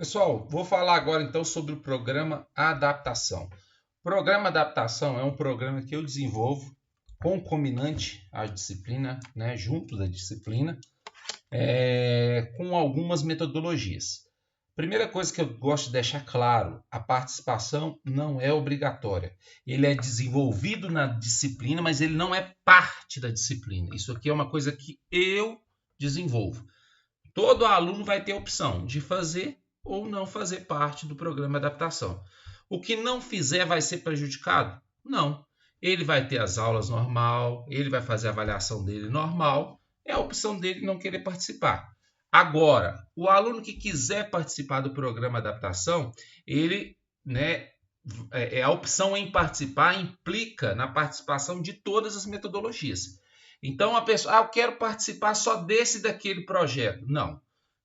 Pessoal, vou falar agora então sobre o programa Adaptação. O programa Adaptação é um programa que eu desenvolvo concomitante à disciplina, né, junto da disciplina, com algumas metodologias. Primeira coisa que eu gosto de deixar claro, a participação não é obrigatória. Ele é desenvolvido na disciplina, mas ele não é parte da disciplina. Isso aqui é uma coisa que eu desenvolvo. Todo aluno vai ter a opção de fazer ou não fazer parte do programa de adaptação. O que não fizer vai ser prejudicado? Não. Ele vai ter as aulas normal, ele vai fazer a avaliação dele normal, é a opção dele não querer participar. Agora, o aluno que quiser participar do programa de adaptação, ele, a opção em participar implica na participação de todas as metodologias. Então a pessoa, eu quero participar só desse daquele projeto. Não.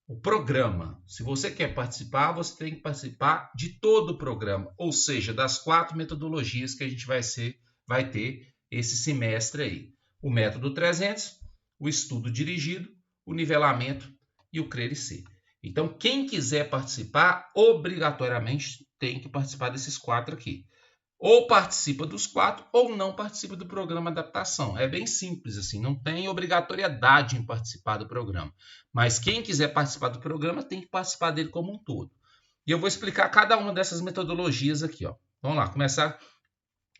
O programa, se você quer participar, você tem que participar de todo o programa, ou seja, das 4 metodologias que a gente vai ter esse semestre aí. O método 300, o estudo dirigido, o nivelamento e o Crer e Ser. Então, quem quiser participar, obrigatoriamente tem que participar desses 4 aqui. Ou participa dos 4 ou não participa do programa de adaptação. É bem simples assim, não tem obrigatoriedade em participar do programa. Mas quem quiser participar do programa tem que participar dele como um todo. E eu vou explicar cada uma dessas metodologias aqui. Ó. Vamos lá, começar.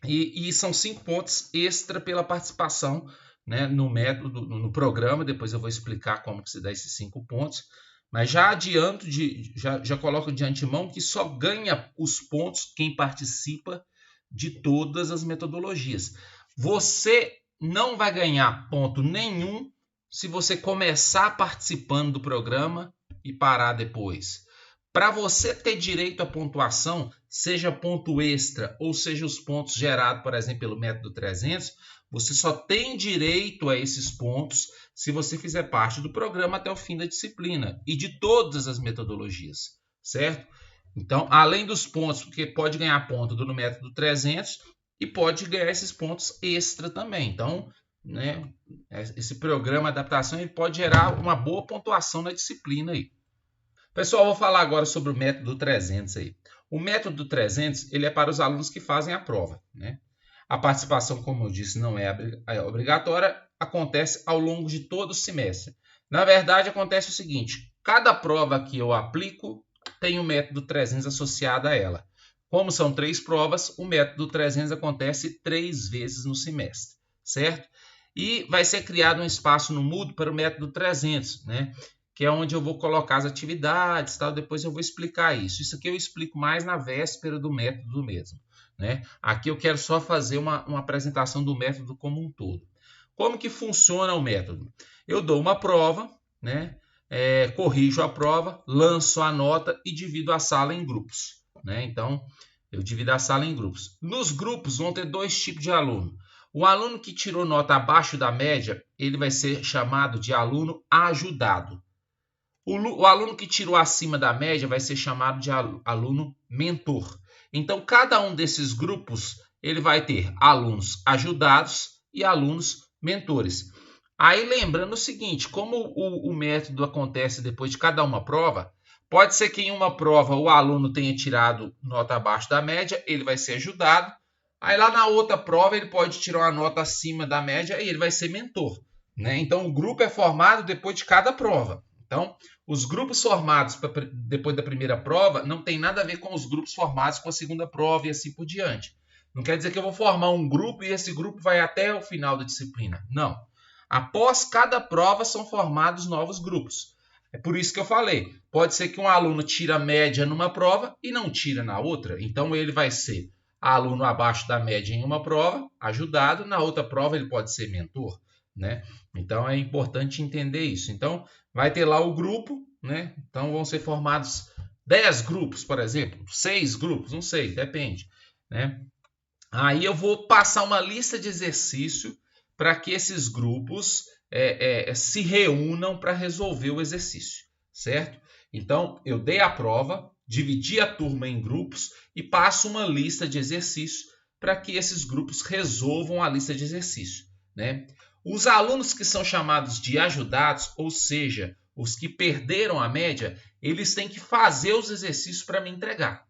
E são 5 pontos extra pela participação, né, no método, no programa. Depois eu vou explicar como que se dá esses 5 pontos. Mas já adianto, já coloco de antemão que só ganha os pontos quem participa de todas as metodologias. Você não vai ganhar ponto nenhum se você começar participando do programa e parar depois. Para você ter direito à pontuação, seja ponto extra ou seja os pontos gerados, por exemplo, pelo método 300, você só tem direito a esses pontos se você fizer parte do programa até o fim da disciplina e de todas as metodologias, certo? Então, além dos pontos, porque pode ganhar ponto no método 300 e pode ganhar esses pontos extra também. Então, né, esse programa de adaptação ele pode gerar uma boa pontuação na disciplina aí. Pessoal, vou falar agora sobre o método 300 aí. O método 300 ele é para os alunos que fazem a prova, né? A participação, como eu disse, não é obrigatória, acontece ao longo de todo o semestre. Na verdade, acontece o seguinte, cada prova que eu aplico tem o método 300 associado a ela. Como são 3 provas, o método 300 acontece 3 vezes no semestre, certo? E vai ser criado um espaço no Moodle para o método 300, né? Que é onde eu vou colocar as atividades, tal. Depois eu vou explicar isso. Isso aqui eu explico mais na véspera do método mesmo, né? Aqui eu quero só fazer uma apresentação do método como um todo. Como que funciona o método? Eu dou uma prova, né? Corrijo a prova, lanço a nota e divido a sala em grupos, né? Então, eu divido a sala em grupos. Nos grupos vão ter 2 tipos de aluno. O aluno que tirou nota abaixo da média, ele vai ser chamado de aluno ajudado. O aluno que tirou acima da média vai ser chamado de aluno mentor. Então, cada um desses grupos ele vai ter alunos ajudados e alunos mentores. Aí, lembrando o seguinte, como o método acontece depois de cada uma prova, pode ser que em uma prova o aluno tenha tirado nota abaixo da média, ele vai ser ajudado. Aí, lá na outra prova, ele pode tirar uma nota acima da média e ele vai ser mentor, né? Então, o grupo é formado depois de cada prova. Então, os grupos formados depois da primeira prova não tem nada a ver com os grupos formados com a segunda prova e assim por diante. Não quer dizer que eu vou formar um grupo e esse grupo vai até o final da disciplina. Não. Após cada prova são formados novos grupos. É por isso que eu falei. Pode ser que um aluno tire a média numa prova e não tira na outra. Então ele vai ser aluno abaixo da média em uma prova, ajudado. Na outra prova ele pode ser mentor, né? Então é importante entender isso. Então vai ter lá o grupo, né? Então vão ser formados 10 grupos, por exemplo, 6 grupos, não sei, depende, né? Aí eu vou passar uma lista de exercício para que esses grupos se reúnam para resolver o exercício, certo? Então eu dei a prova, dividi a turma em grupos e passo uma lista de exercícios para que esses grupos resolvam a lista de exercício, né? Os alunos que são chamados de ajudados, ou seja, os que perderam a média, eles têm que fazer os exercícios para me entregar,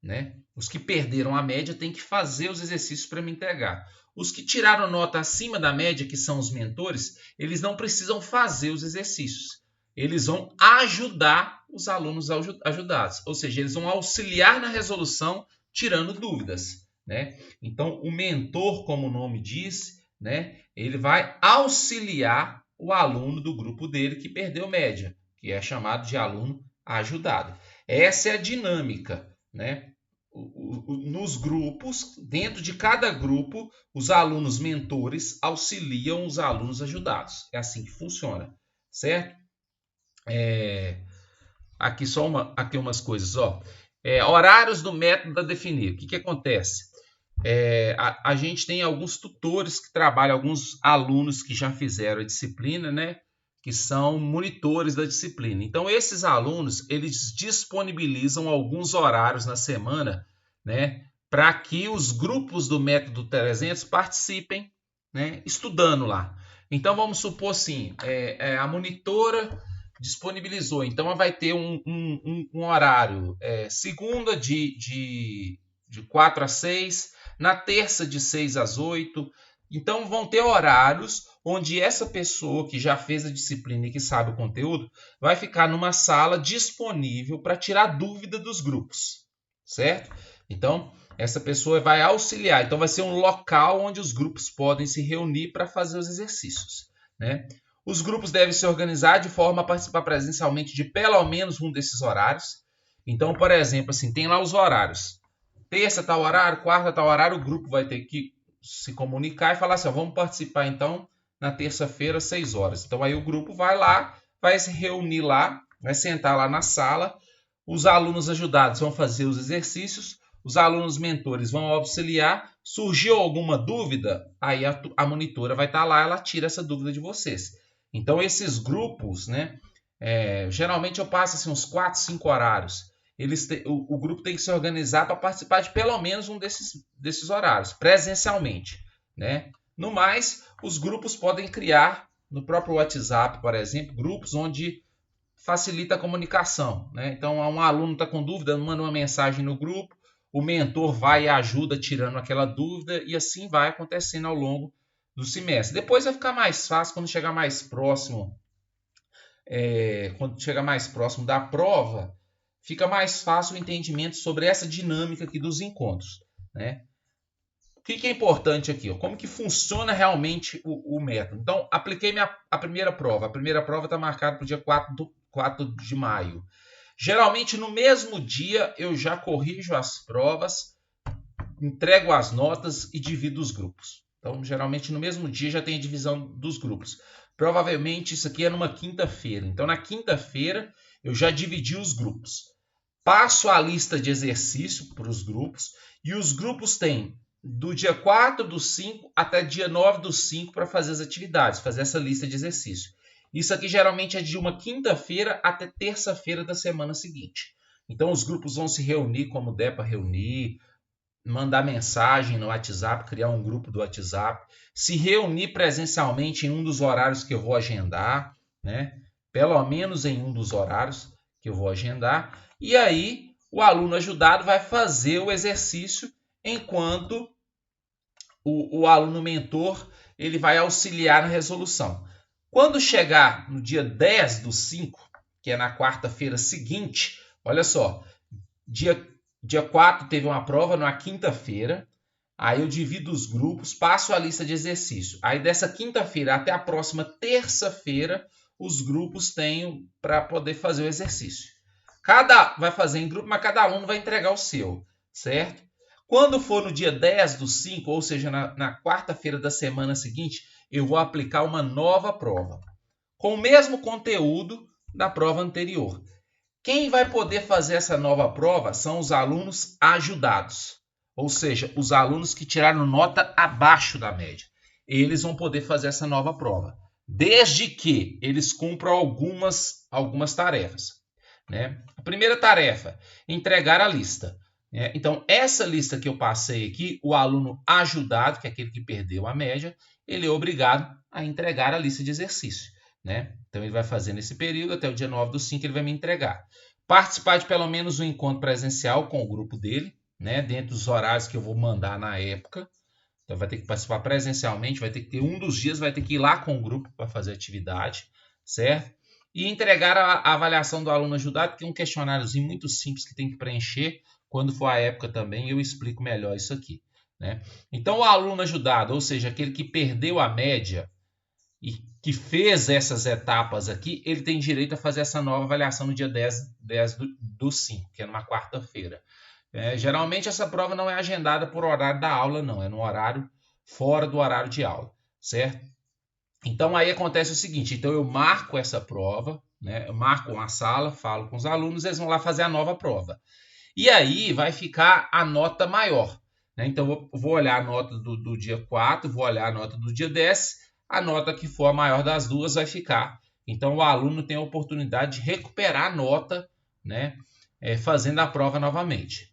né? Os que perderam a média têm que fazer os exercícios para me entregar. Os que tiraram nota acima da média, que são os mentores, eles não precisam fazer os exercícios. Eles vão ajudar os alunos ajudados, ou seja, eles vão auxiliar na resolução, tirando dúvidas, né? Então, o mentor, como o nome diz, né, ele vai auxiliar o aluno do grupo dele que perdeu média, que é chamado de aluno ajudado. Essa é a dinâmica, né? Nos grupos, dentro de cada grupo, os alunos mentores auxiliam os alunos ajudados. É assim que funciona, certo? Aqui aqui umas coisas, ó. Horários do método a definir. O que acontece? A gente tem alguns tutores que trabalham, alguns alunos que já fizeram a disciplina, né? Que são monitores da disciplina. Então, esses alunos, eles disponibilizam alguns horários na semana, né? Para que os grupos do método 300 participem, né? Estudando lá. Então, vamos supor assim, a monitora disponibilizou. Então, ela vai ter um horário, segunda de 4 às 6, na terça de 6 às 8. Então, vão ter horários onde essa pessoa que já fez a disciplina e que sabe o conteúdo vai ficar numa sala disponível para tirar dúvida dos grupos, certo? Então, essa pessoa vai auxiliar. Então, vai ser um local onde os grupos podem se reunir para fazer os exercícios, né? Os grupos devem se organizar de forma a participar presencialmente de pelo menos um desses horários. Então, por exemplo, assim, tem lá os horários. Terça tal horário, quarta tal horário, o grupo vai ter que se comunicar e falar assim, ó, vamos participar então na terça-feira, 6 horas. Então aí o grupo vai lá, vai se reunir lá, vai sentar lá na sala, os alunos ajudados vão fazer os exercícios, os alunos mentores vão auxiliar, surgiu alguma dúvida, aí a monitora vai estar lá, ela tira essa dúvida de vocês. Então esses grupos, né, geralmente eu passo assim, uns 4, 5 horários. O grupo tem que se organizar para participar de pelo menos um desses horários, presencialmente, né? No mais, os grupos podem criar no próprio WhatsApp, por exemplo, grupos onde facilita a comunicação, né? Então, um aluno está com dúvida, manda uma mensagem no grupo, o mentor vai e ajuda tirando aquela dúvida e assim vai acontecendo ao longo do semestre. Depois vai ficar mais fácil quando chegar mais próximo, da prova, fica mais fácil o entendimento sobre essa dinâmica aqui dos encontros, né? O que é importante aqui? Como que funciona realmente o método? Então, apliquei a primeira prova. A primeira prova está marcada para o dia 4 de maio. Geralmente, no mesmo dia, eu já corrijo as provas, entrego as notas e divido os grupos. Então, geralmente, no mesmo dia já tem a divisão dos grupos. Provavelmente, isso aqui é numa quinta-feira. Então, na quinta-feira, eu já dividi os grupos. Passo a lista de exercício para os grupos e os grupos têm do dia 4 do 5 até dia 9 do 5 para fazer as atividades, fazer essa lista de exercício. Isso aqui geralmente é de uma quinta-feira até terça-feira da semana seguinte. Então os grupos vão se reunir como der para reunir, mandar mensagem no WhatsApp, criar um grupo do WhatsApp, se reunir presencialmente em um dos horários que eu vou agendar, né? Pelo menos em um dos horários que eu vou agendar. E aí o aluno ajudado vai fazer o exercício enquanto o aluno mentor ele vai auxiliar na resolução. Quando chegar no dia 10 do 5, que é na quarta-feira seguinte, olha só, dia 4 teve uma prova na quinta-feira, aí eu divido os grupos, passo a lista de exercício. Aí dessa quinta-feira até a próxima terça-feira, os grupos têm para poder fazer o exercício. Cada vai fazer em grupo, mas cada aluno vai entregar o seu, certo? Quando for no dia 10 do 5, ou seja, na quarta-feira da semana seguinte, eu vou aplicar uma nova prova, com o mesmo conteúdo da prova anterior. Quem vai poder fazer essa nova prova são os alunos ajudados, ou seja, os alunos que tiraram nota abaixo da média. Eles vão poder fazer essa nova prova, desde que eles cumpram algumas tarefas, né? A primeira tarefa, entregar a lista. Então, essa lista que eu passei aqui, o aluno ajudado, que é aquele que perdeu a média, ele é obrigado a entregar a lista de exercício. né? Então ele vai fazer nesse período, até o dia 9/5 ele vai me entregar. Participar de pelo menos um encontro presencial com o grupo dele, né? Dentro dos horários que eu vou mandar na época. Então vai ter que participar presencialmente, vai ter que ter um dos dias, vai ter que ir lá com o grupo para fazer atividade, certo? E entregar a avaliação do aluno ajudado, que é um questionáriozinho muito simples que tem que preencher. Quando for a época também, eu explico melhor isso aqui, né? Então o aluno ajudado, ou seja, aquele que perdeu a média e que fez essas etapas aqui, ele tem direito a fazer essa nova avaliação no dia 10 do 5, que é numa quarta-feira. Geralmente essa prova não é agendada por horário da aula, não. É no horário fora do horário de aula, certo? Então aí acontece o seguinte, então eu marco essa prova, né? Eu marco uma sala, falo com os alunos, eles vão lá fazer a nova prova. E aí vai ficar a nota maior, né? Então eu vou olhar a nota do dia 4, vou olhar a nota do dia 10, a nota que for a maior das duas vai ficar. Então o aluno tem a oportunidade de recuperar a nota, né? Fazendo a prova novamente.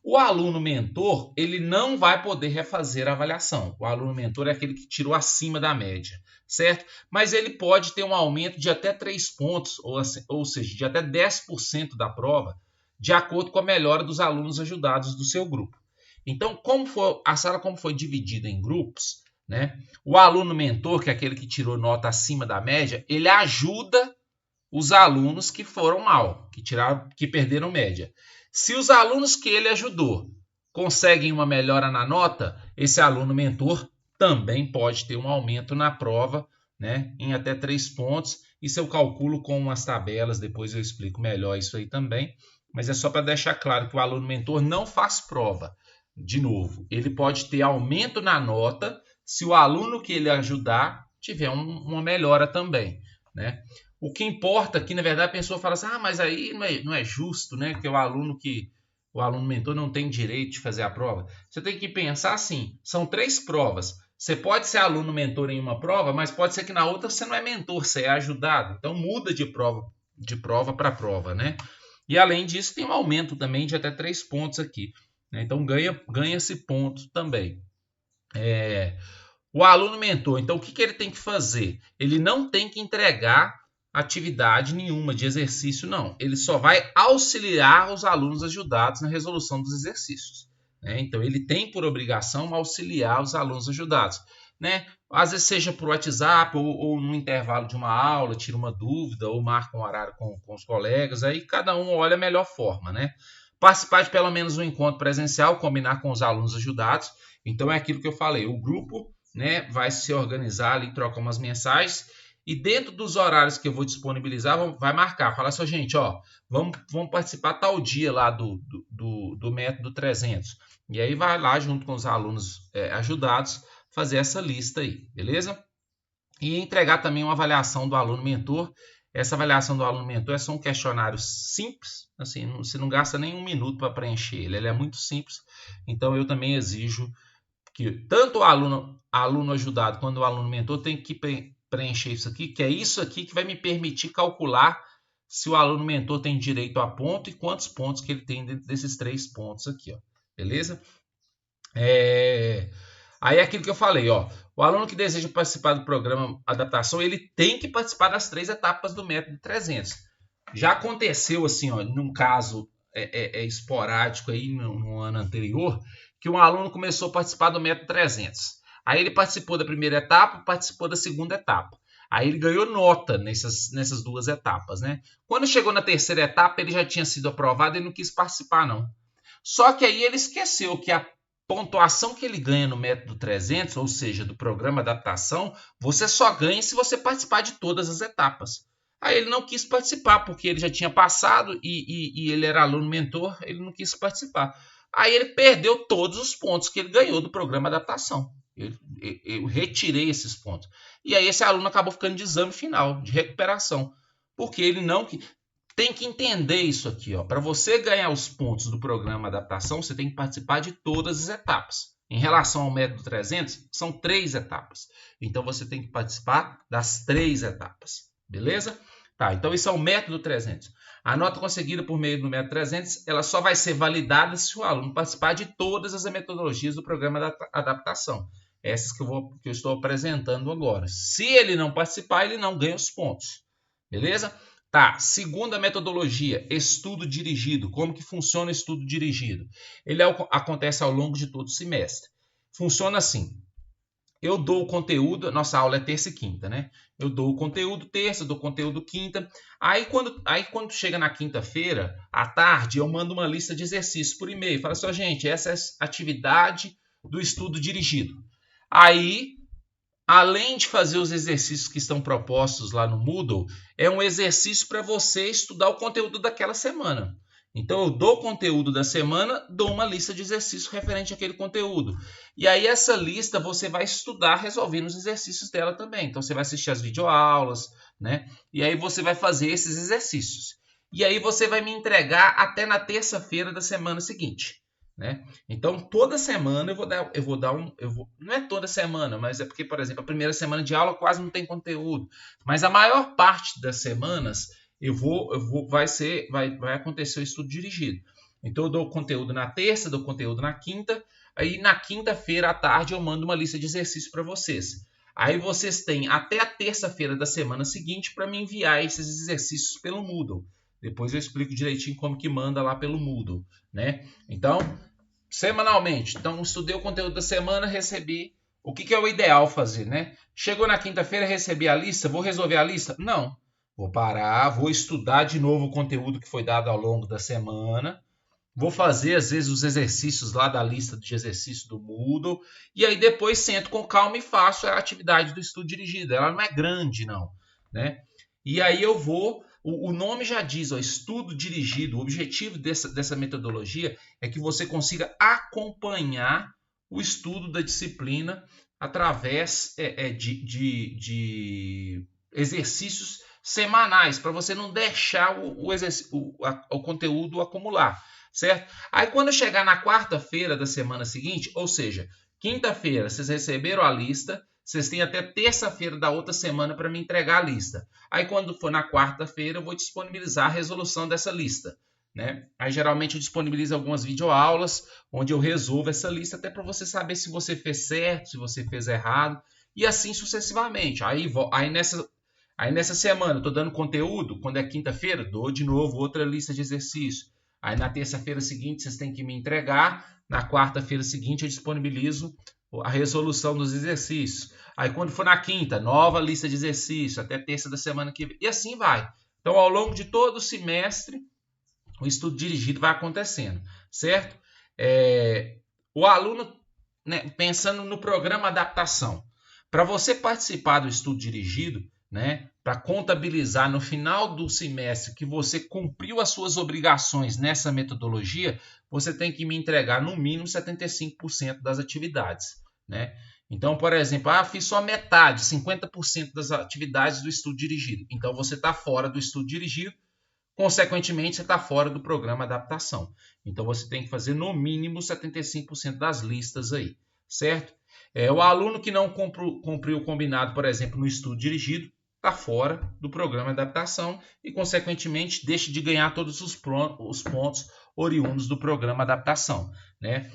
O aluno mentor, ele não vai poder refazer a avaliação. O aluno mentor é aquele que tirou acima da média, certo? Mas ele pode ter um aumento de até 3 pontos, ou seja, de até 10% da prova, de acordo com a melhora dos alunos ajudados do seu grupo. Então, a sala como foi dividida em grupos, né? O aluno mentor, que é aquele que tirou nota acima da média, ele ajuda os alunos que foram mal, que perderam média. Se os alunos que ele ajudou conseguem uma melhora na nota, esse aluno mentor também pode ter um aumento na prova, né, em até 3 pontos. Isso eu calculo com umas tabelas, depois eu explico melhor isso aí também. Mas é só para deixar claro que o aluno mentor não faz prova. De novo, ele pode ter aumento na nota se o aluno que ele ajudar tiver uma melhora também, né? O que importa aqui, na verdade, a pessoa fala assim, mas aí não é justo, né? Que o aluno mentor não tem direito de fazer a prova. Você tem que pensar assim, são 3 provas. Você pode ser aluno mentor em uma prova, mas pode ser que na outra você não é mentor, você é ajudado. Então muda de prova para prova, né? E além disso, tem um aumento também de até 3 pontos aqui, né? Então ganha-se ponto também. O aluno mentor, então o que ele tem que fazer? Ele não tem que entregar atividade nenhuma de exercício, não. Ele só vai auxiliar os alunos ajudados na resolução dos exercícios, né? Então ele tem por obrigação auxiliar os alunos ajudados, né? Às vezes seja por WhatsApp ou no intervalo de uma aula, tira uma dúvida ou marca um horário com os colegas, aí cada um olha a melhor forma, né? Participar de pelo menos um encontro presencial, combinar com os alunos ajudados. Então é aquilo que eu falei, o grupo, né, vai se organizar ali, trocar umas mensagens e dentro dos horários que eu vou disponibilizar, vai marcar, falar assim, gente, vamos participar tal dia lá do método 300. E aí vai lá junto com os alunos ajudados fazer essa lista aí, beleza? E entregar também uma avaliação do aluno mentor. Essa avaliação do aluno mentor é só um questionário simples, assim, você não gasta nem 1 minuto para preencher ele é muito simples. Então eu também exijo que tanto o aluno ajudado quanto o aluno mentor tem que preencher isso aqui, que é isso aqui que vai me permitir calcular se o aluno mentor tem direito a ponto e quantos pontos que ele tem dentro desses 3 pontos aqui, ó. Beleza? Aí é aquilo que eu falei, o aluno que deseja participar do programa adaptação, ele tem que participar das 3 etapas do método 300. Já aconteceu assim, num caso esporádico aí no ano anterior, que um aluno começou a participar do método 300. Aí ele participou da primeira etapa, participou da segunda etapa. Aí ele ganhou nota nessas 2 etapas, né? Quando chegou na terceira etapa, ele já tinha sido aprovado e não quis participar, não. Só que aí ele esqueceu que a pontuação que ele ganha no método 300, ou seja, do programa adaptação, você só ganha se você participar de todas as etapas. Aí ele não quis participar, porque ele já tinha passado e ele era aluno mentor, ele não quis participar. Aí ele perdeu todos os pontos que ele ganhou do programa adaptação. Eu retirei esses pontos. E aí esse aluno acabou ficando de exame final, de recuperação. Porque ele não... Tem que entender isso aqui. Para você ganhar os pontos do programa adaptação, você tem que participar de todas as etapas. Em relação ao método 300, são 3 etapas. Então você tem que participar das 3 etapas. Beleza? Tá, então isso é o método 300. A nota conseguida por meio do método 300, ela só vai ser validada se o aluno participar de todas as metodologias do programa da adaptação. essas que eu estou apresentando agora. Se ele não participar, ele não ganha os pontos. Beleza? Tá, segunda metodologia, estudo dirigido. Como que funciona o estudo dirigido? Ele acontece ao longo de todo o semestre. Funciona assim. Eu dou o conteúdo, nossa aula é terça e quinta, né? Eu dou o conteúdo terça, dou o conteúdo quinta. Aí quando chega na quinta-feira, à tarde, eu mando uma lista de exercícios por e-mail. Fala assim, gente, essa é a atividade do estudo dirigido. Aí, além de fazer os exercícios que estão propostos lá no Moodle, é um exercício para você estudar o conteúdo daquela semana. Então, eu dou o conteúdo da semana, dou uma lista de exercícios referente àquele conteúdo. E aí, essa lista você vai estudar resolvendo os exercícios dela também. Então, você vai assistir as videoaulas, né? E aí, você vai fazer esses exercícios. E aí, você vai me entregar até na terça-feira da semana seguinte, né? Então, toda semana não é toda semana, mas é porque, por exemplo, a primeira semana de aula quase não tem conteúdo. Mas a maior parte das semanas vai acontecer o estudo dirigido. Então eu dou conteúdo na terça, dou conteúdo na quinta, aí na quinta-feira à tarde eu mando uma lista de exercícios para vocês. Aí vocês têm até a terça-feira da semana seguinte para me enviar esses exercícios pelo Moodle. Depois eu explico direitinho como que manda lá pelo Moodle, né? Então, semanalmente. Então, estudei o conteúdo da semana, recebi. O que é o ideal fazer, né? Chegou na quinta-feira, recebi a lista, vou resolver a lista? Não. Vou parar, vou estudar de novo o conteúdo que foi dado ao longo da semana. Vou fazer, às vezes, os exercícios lá da lista de exercícios do Moodle. E aí depois sento com calma e faço a atividade do estudo dirigido. Ela não é grande, não, né? E aí eu vou... O nome já diz, ó, estudo dirigido. O objetivo dessa metodologia é que você consiga acompanhar o estudo da disciplina através de exercícios semanais, para você não deixar o conteúdo acumular, certo? Aí quando chegar na quarta-feira da semana seguinte, ou seja, quinta-feira, vocês receberam a lista, vocês têm até terça-feira da outra semana para me entregar a lista. Aí quando for na quarta-feira, eu vou disponibilizar a resolução dessa lista, né? Aí geralmente eu disponibilizo algumas videoaulas onde eu resolvo essa lista até para você saber se você fez certo, se você fez errado e assim sucessivamente. Aí nessa semana eu estou dando conteúdo, quando é quinta-feira, dou de novo outra lista de exercícios. Aí na terça-feira seguinte vocês têm que me entregar, na quarta-feira seguinte eu disponibilizo a resolução dos exercícios. Aí quando for na quinta, nova lista de exercícios, até terça da semana que vem. E assim vai. Então ao longo de todo o semestre, o estudo dirigido vai acontecendo, certo? O aluno, né, pensando no programa adaptação. Para você participar do estudo dirigido, né, para contabilizar no final do semestre que você cumpriu as suas obrigações nessa metodologia, você tem que me entregar no mínimo 75% das atividades, né? Então, por exemplo, fiz só metade, 50% das atividades do estudo dirigido. Então, você está fora do estudo dirigido, consequentemente, você está fora do programa adaptação. Então, você tem que fazer no mínimo 75% das listas aí, certo? O aluno que não cumpriu o combinado, por exemplo, no estudo dirigido, está fora do programa de adaptação e, consequentemente, deixa de ganhar todos os pontos oriundos do programa de adaptação, né?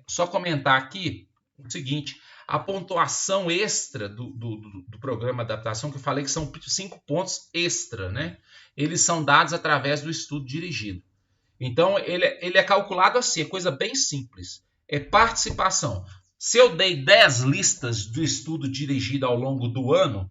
Só comentar aqui o seguinte, a pontuação extra do programa de adaptação, que eu falei que são 5 pontos extra, né? Eles são dados através do estudo dirigido. Então, ele é calculado assim, é coisa bem simples. É participação. Se eu dei 10 listas do estudo dirigido ao longo do ano,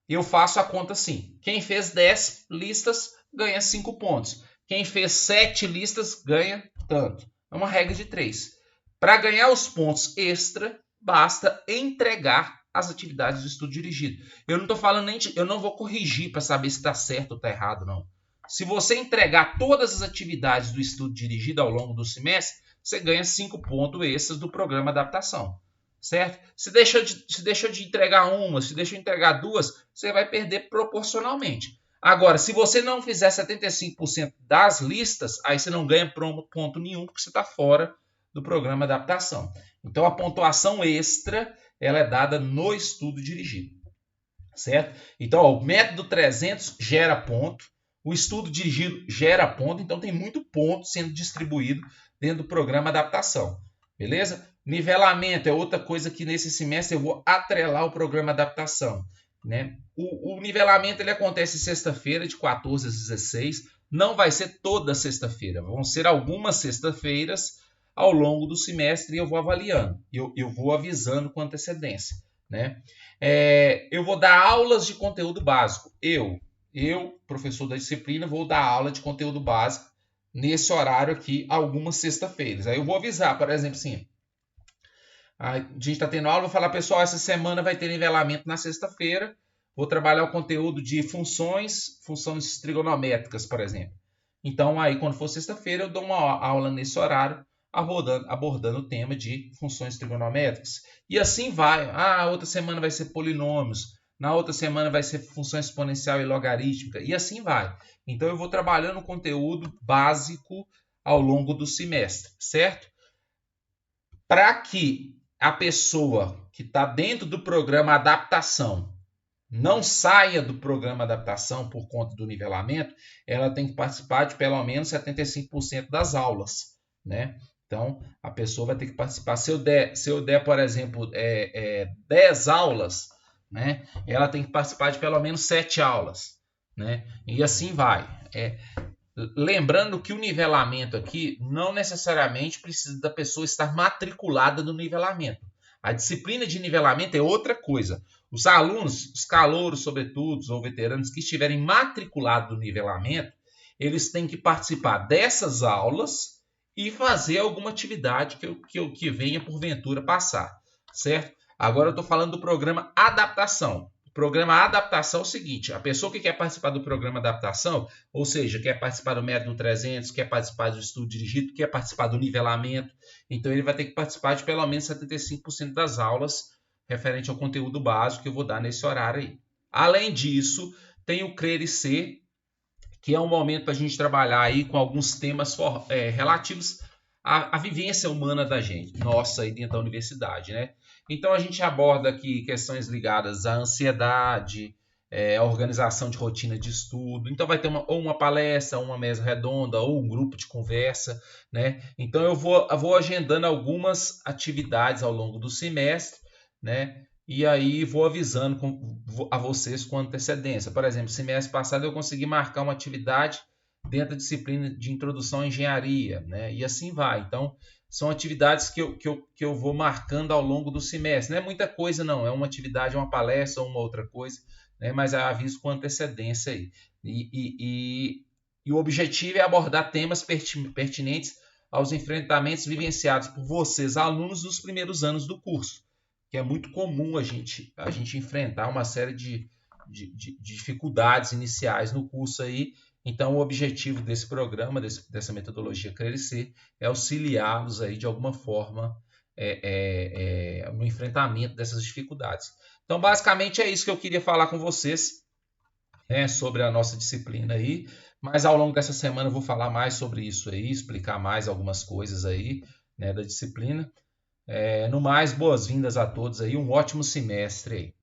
eu faço a conta assim. Quem fez 10 listas ganha 5 pontos. Quem fez 7 listas ganha tanto. É uma regra de 3. Para ganhar os pontos extra, basta entregar as atividades do estudo dirigido. Eu não estou falando eu não vou corrigir para saber se está certo ou está errado, não. Se você entregar todas as atividades do estudo dirigido ao longo do semestre, você ganha 5 pontos extras do programa de adaptação. Certo? Se deixou de entregar uma, se deixou de entregar duas, você vai perder proporcionalmente. Agora, se você não fizer 75% das listas, aí você não ganha ponto nenhum, porque você está fora do programa de adaptação. Então, a pontuação extra ela é dada no estudo dirigido. Certo? Então, o método 300 gera ponto, o estudo dirigido gera ponto, então tem muito ponto sendo distribuído dentro do programa de adaptação. Beleza? Nivelamento é outra coisa que nesse semestre eu vou atrelar o programa adaptação, né? O nivelamento ele acontece sexta-feira, de 14 às 16. Não vai ser toda sexta-feira, vão ser algumas sextas-feiras ao longo do semestre e eu vou avaliando, eu vou avisando com antecedência, né? Eu vou dar aulas de conteúdo básico. Eu, professor da disciplina, vou dar aula de conteúdo básico nesse horário aqui, algumas sexta-feiras. Aí eu vou avisar, por exemplo, assim, a gente está tendo aula, vou falar, pessoal, essa semana vai ter nivelamento na sexta-feira. Vou trabalhar o conteúdo de funções trigonométricas, por exemplo. Então, aí, quando for sexta-feira, eu dou uma aula nesse horário, abordando o tema de funções trigonométricas. E assim vai. Outra semana vai ser polinômios. Na outra semana vai ser função exponencial e logarítmica. E assim vai. Então, eu vou trabalhando o conteúdo básico ao longo do semestre, certo? Para que a pessoa que está dentro do programa adaptação não saia do programa adaptação por conta do nivelamento, ela tem que participar de pelo menos 75% das aulas, né? Então, a pessoa vai ter que participar. Se eu der por exemplo, 10 aulas, né? Ela tem que participar de pelo menos 7 aulas, né? E assim vai. Lembrando que o nivelamento aqui não necessariamente precisa da pessoa estar matriculada no nivelamento. A disciplina de nivelamento é outra coisa. Os alunos, os calouros, sobretudo, ou veteranos que estiverem matriculados no nivelamento, eles têm que participar dessas aulas e fazer alguma atividade que venha porventura passar, certo? Agora eu estou falando do programa adaptação. Programa adaptação é o seguinte, a pessoa que quer participar do programa adaptação, ou seja, quer participar do método 300, quer participar do estudo dirigido, quer participar do nivelamento, então ele vai ter que participar de pelo menos 75% das aulas referente ao conteúdo básico que eu vou dar nesse horário aí. Além disso, tem o Crer e Ser, que é um momento para a gente trabalhar aí com alguns temas relativos à vivência humana da gente, nossa, aí dentro da universidade, né? Então a gente aborda aqui questões ligadas à ansiedade, à organização de rotina de estudo. Então vai ter ou uma palestra, uma mesa redonda, ou um grupo de conversa, né? Então eu vou agendando algumas atividades ao longo do semestre, né? E aí vou avisando a vocês com antecedência. Por exemplo, semestre passado eu consegui marcar uma atividade dentro da disciplina de introdução à engenharia, né? E assim vai. Então, são atividades que eu vou marcando ao longo do semestre. Não é muita coisa, não. É uma atividade, uma palestra ou uma outra coisa, né? Mas eu aviso com antecedência aí. E o objetivo é abordar temas pertinentes aos enfrentamentos vivenciados por vocês, alunos, dos primeiros anos do curso, que é muito comum a gente enfrentar uma série de dificuldades iniciais no curso aí. Então, o objetivo desse programa, dessa metodologia Crer e Ser, é auxiliá-los aí de alguma forma no enfrentamento dessas dificuldades. Então, basicamente é isso que eu queria falar com vocês, né, sobre a nossa disciplina aí. Mas ao longo dessa semana eu vou falar mais sobre isso aí, explicar mais algumas coisas aí, né, da disciplina. No mais, boas-vindas a todos aí, um ótimo semestre aí.